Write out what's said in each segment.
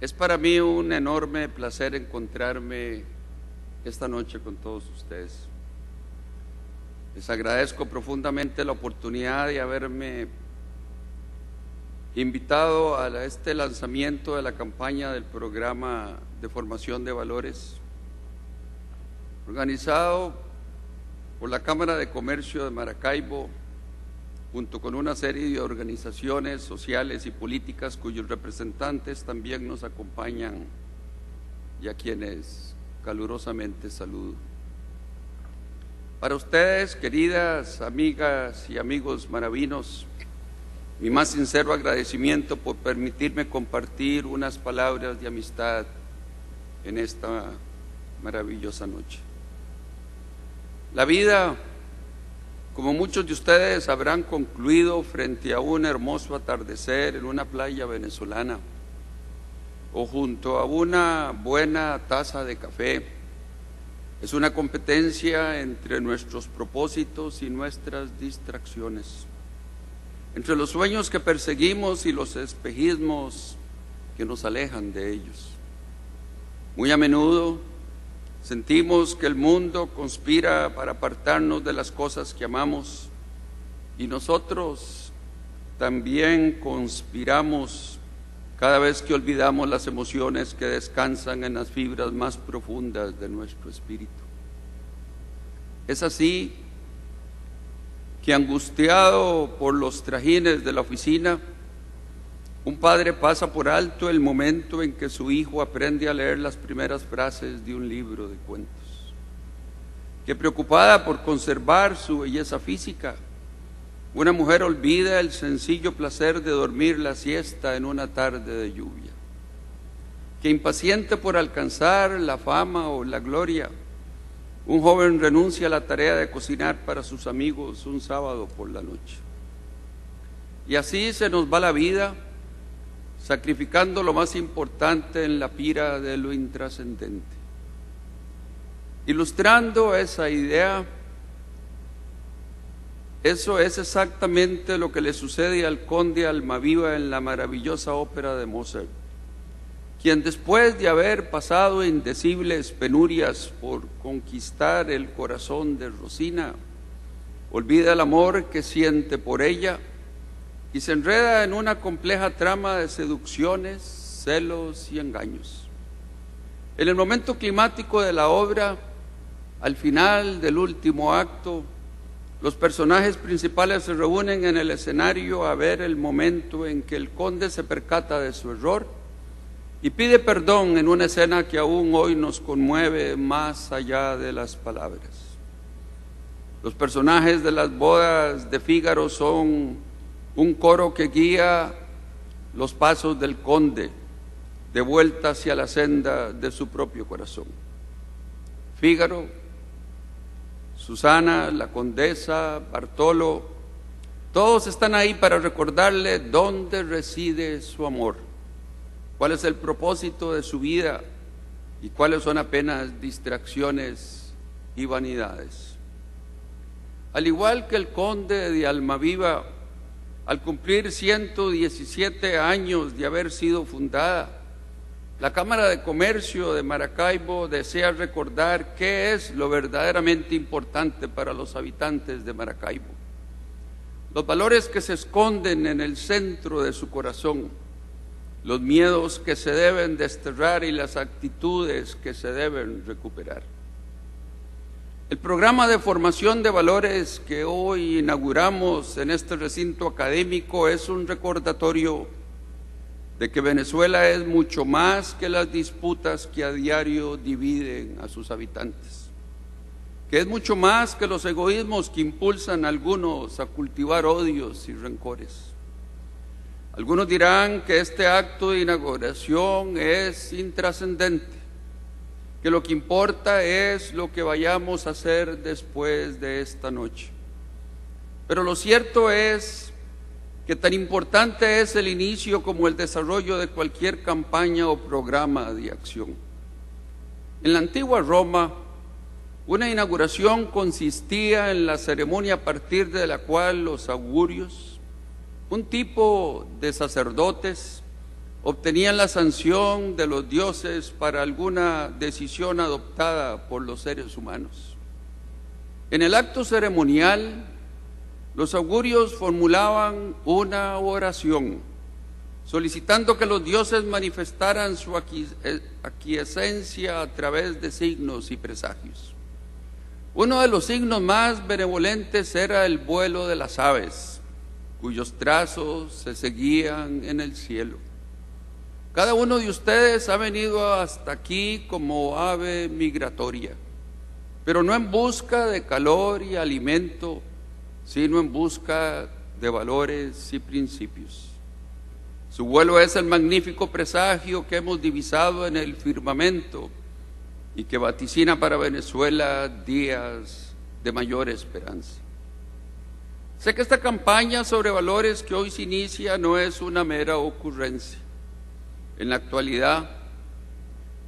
Es para mí un enorme placer encontrarme esta noche con todos ustedes. Les agradezco profundamente la oportunidad de haberme invitado a este lanzamiento de la campaña del programa de formación de valores, organizado por la Cámara de Comercio de Maracaibo, junto con una serie de organizaciones sociales y políticas cuyos representantes también nos acompañan y a quienes calurosamente saludo. Para ustedes, queridas amigas y amigos maravinos, mi más sincero agradecimiento por permitirme compartir unas palabras de amistad en esta maravillosa noche. La vida, como muchos de ustedes habrán concluido frente a un hermoso atardecer en una playa venezolana o junto a una buena taza de café, es una competencia entre nuestros propósitos y nuestras distracciones, entre los sueños que perseguimos y los espejismos que nos alejan de ellos. Muy a menudo sentimos que el mundo conspira para apartarnos de las cosas que amamos, y nosotros también conspiramos cada vez que olvidamos las emociones que descansan en las fibras más profundas de nuestro espíritu. Es así que, angustiado por los trajines de la oficina, un padre pasa por alto el momento en que su hijo aprende a leer las primeras frases de un libro de cuentos. Que, preocupada por conservar su belleza física, una mujer olvida el sencillo placer de dormir la siesta en una tarde de lluvia. Que, impaciente por alcanzar la fama o la gloria, un joven renuncia a la tarea de cocinar para sus amigos un sábado por la noche. Y así se nos va la vida, sacrificando lo más importante en la pira de lo intrascendente. Ilustrando esa idea, eso es exactamente lo que le sucede al conde Almaviva en la maravillosa ópera de Mozart, quien, después de haber pasado indecibles penurias por conquistar el corazón de Rosina, olvida el amor que siente por ella y se enreda en una compleja trama de seducciones, celos y engaños. En el momento climático de la obra, al final del último acto, los personajes principales se reúnen en el escenario a ver el momento en que el conde se percata de su error y pide perdón en una escena que aún hoy nos conmueve más allá de las palabras. Los personajes de las bodas de Fígaro son un coro que guía los pasos del conde de vuelta hacia la senda de su propio corazón. Fígaro, Susana, la condesa, Bartolo, todos están ahí para recordarle dónde reside su amor, cuál es el propósito de su vida y cuáles son apenas distracciones y vanidades. Al igual que el conde de Almaviva, al cumplir 117 años de haber sido fundada, la Cámara de Comercio de Maracaibo desea recordar qué es lo verdaderamente importante para los habitantes de Maracaibo, los valores que se esconden en el centro de su corazón, los miedos que se deben desterrar y las actitudes que se deben recuperar. El programa de formación de valores que hoy inauguramos en este recinto académico es un recordatorio de que Venezuela es mucho más que las disputas que a diario dividen a sus habitantes, que es mucho más que los egoísmos que impulsan a algunos a cultivar odios y rencores. Algunos dirán que este acto de inauguración es intrascendente, que lo que importa es lo que vayamos a hacer después de esta noche. Pero lo cierto es que tan importante es el inicio como el desarrollo de cualquier campaña o programa de acción. En la antigua Roma, una inauguración consistía en la ceremonia a partir de la cual los augurios, un tipo de sacerdotes, obtenían la sanción de los dioses para alguna decisión adoptada por los seres humanos. En el acto ceremonial, los augurios formulaban una oración, solicitando que los dioses manifestaran su aquiescencia a través de signos y presagios. Uno de los signos más benevolentes era el vuelo de las aves, cuyos trazos se seguían en el cielo. Cada uno de ustedes ha venido hasta aquí como ave migratoria, pero no en busca de calor y alimento, sino en busca de valores y principios. Su vuelo es el magnífico presagio que hemos divisado en el firmamento y que vaticina para Venezuela días de mayor esperanza. Sé que esta campaña sobre valores que hoy se inicia no es una mera ocurrencia. En la actualidad,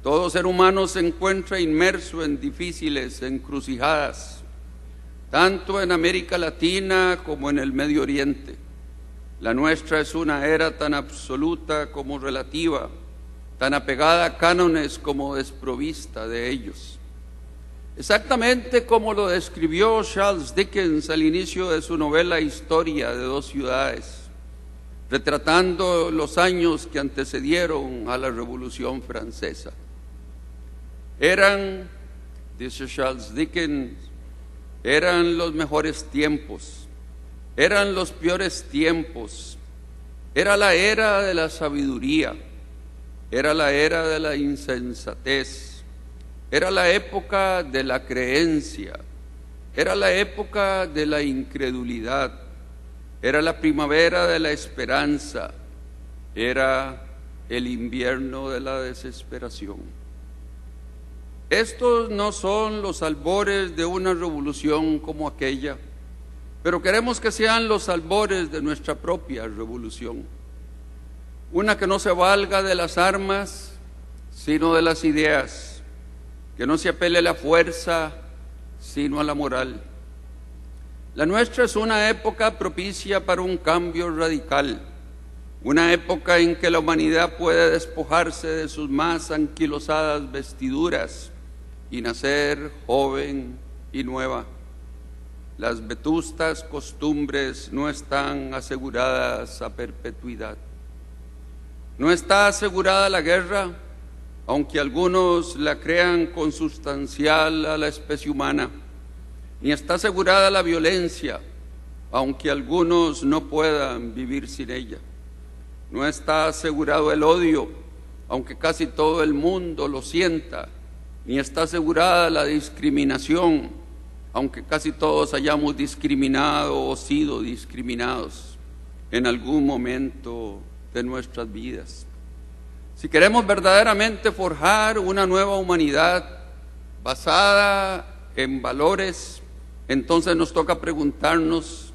todo ser humano se encuentra inmerso en difíciles encrucijadas, tanto en América Latina como en el Medio Oriente. La nuestra es una era tan absoluta como relativa, tan apegada a cánones como desprovista de ellos. Exactamente como lo describió Charles Dickens al inicio de su novela Historia de dos ciudades, retratando los años que antecedieron a la Revolución Francesa. Eran, dice Charles Dickens, eran los mejores tiempos, eran los peores tiempos, era la era de la sabiduría, era la era de la insensatez, era la época de la creencia, era la época de la incredulidad, era la primavera de la esperanza, era el invierno de la desesperación. Estos no son los albores de una revolución como aquella, pero queremos que sean los albores de nuestra propia revolución. Una que no se valga de las armas, sino de las ideas, que no se apele a la fuerza, sino a la moral. La nuestra es una época propicia para un cambio radical, una época en que la humanidad puede despojarse de sus más anquilosadas vestiduras y nacer joven y nueva. Las vetustas costumbres no están aseguradas a perpetuidad. No está asegurada la guerra, aunque algunos la crean consustancial a la especie humana, ni está asegurada la violencia, aunque algunos no puedan vivir sin ella. No está asegurado el odio, aunque casi todo el mundo lo sienta, ni está asegurada la discriminación, aunque casi todos hayamos discriminado o sido discriminados en algún momento de nuestras vidas. Si queremos verdaderamente forjar una nueva humanidad basada en valores, entonces nos toca preguntarnos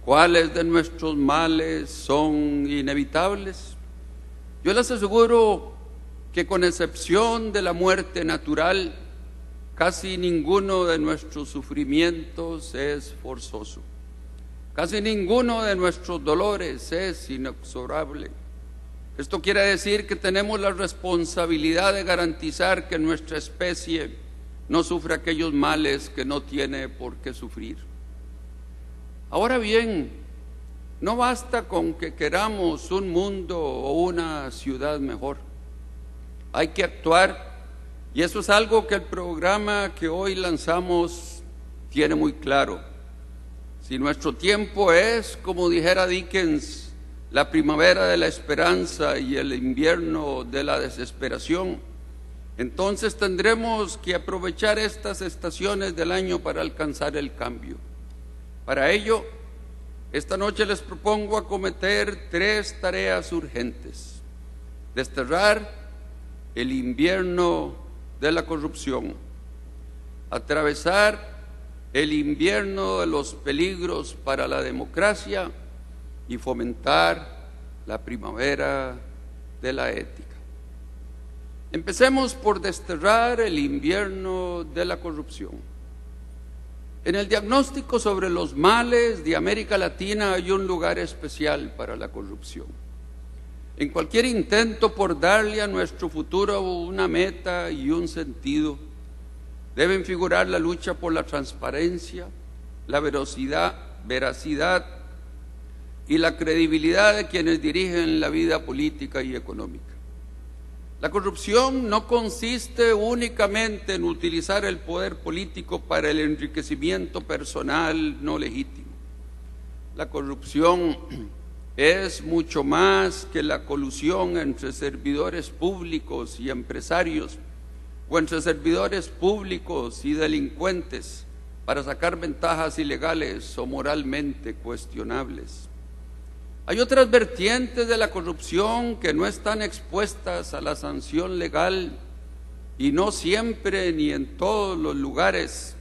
cuáles de nuestros males son inevitables. Yo les aseguro que con excepción de la muerte natural, casi ninguno de nuestros sufrimientos es forzoso. Casi ninguno de nuestros dolores es inexorable. Esto quiere decir que tenemos la responsabilidad de garantizar que nuestra especie no sufra aquellos males que no tiene por qué sufrir. Ahora bien, no basta con que queramos un mundo o una ciudad mejor. Hay que actuar, y eso es algo que el programa que hoy lanzamos tiene muy claro. Si nuestro tiempo es, como dijera Dickens, la primavera de la esperanza y el invierno de la desesperación, entonces tendremos que aprovechar estas estaciones del año para alcanzar el cambio. Para ello, esta noche les propongo acometer 3 tareas urgentes: desterrar el invierno de la corrupción, atravesar el invierno de los peligros para la democracia y fomentar la primavera de la ética. Empecemos por desterrar el invierno de la corrupción. En el diagnóstico sobre los males de América Latina hay un lugar especial para la corrupción. En cualquier intento por darle a nuestro futuro una meta y un sentido, deben figurar la lucha por la transparencia, la veracidad y la credibilidad de quienes dirigen la vida política y económica. La corrupción no consiste únicamente en utilizar el poder político para el enriquecimiento personal no legítimo. La corrupción es mucho más que la colusión entre servidores públicos y empresarios, o entre servidores públicos y delincuentes para sacar ventajas ilegales o moralmente cuestionables. Hay otras vertientes de la corrupción que no están expuestas a la sanción legal y no siempre ni en todos los lugares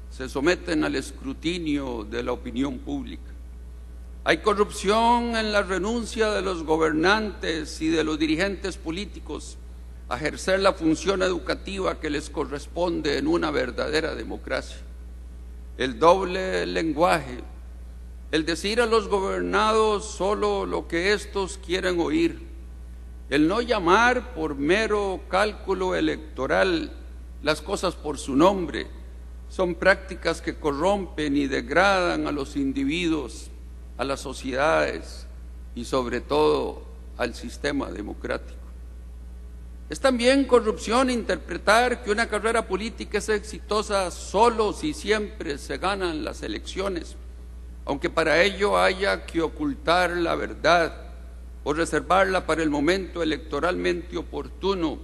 se someten al escrutinio de la opinión pública. Hay corrupción en la renuncia de los gobernantes y de los dirigentes políticos a ejercer la función educativa que les corresponde en una verdadera democracia. El doble lenguaje, el decir a los gobernados solo lo que éstos quieren oír, el no llamar por mero cálculo electoral las cosas por su nombre, son prácticas que corrompen y degradan a los individuos, a las sociedades y sobre todo al sistema democrático. Es también corrupción interpretar que una carrera política es exitosa solo si siempre se ganan las elecciones, aunque para ello haya que ocultar la verdad o reservarla para el momento electoralmente oportuno,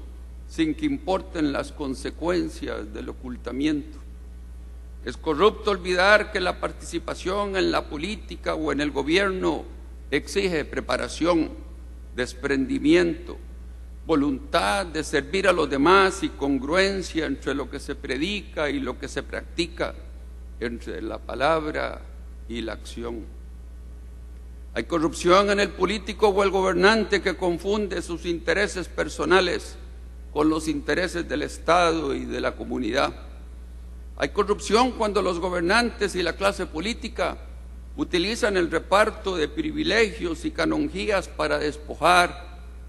sin que importen las consecuencias del ocultamiento. Es corrupto olvidar que la participación en la política o en el gobierno exige preparación, desprendimiento, voluntad de servir a los demás y congruencia entre lo que se predica y lo que se practica, entre la palabra y la acción. Hay corrupción en el político o el gobernante que confunde sus intereses personales con los intereses del Estado y de la comunidad. Hay corrupción cuando los gobernantes y la clase política utilizan el reparto de privilegios y canonjías para despojar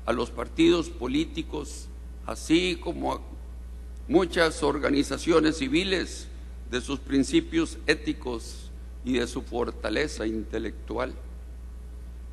a los partidos políticos, así como a muchas organizaciones civiles, de sus principios éticos y de su fortaleza intelectual.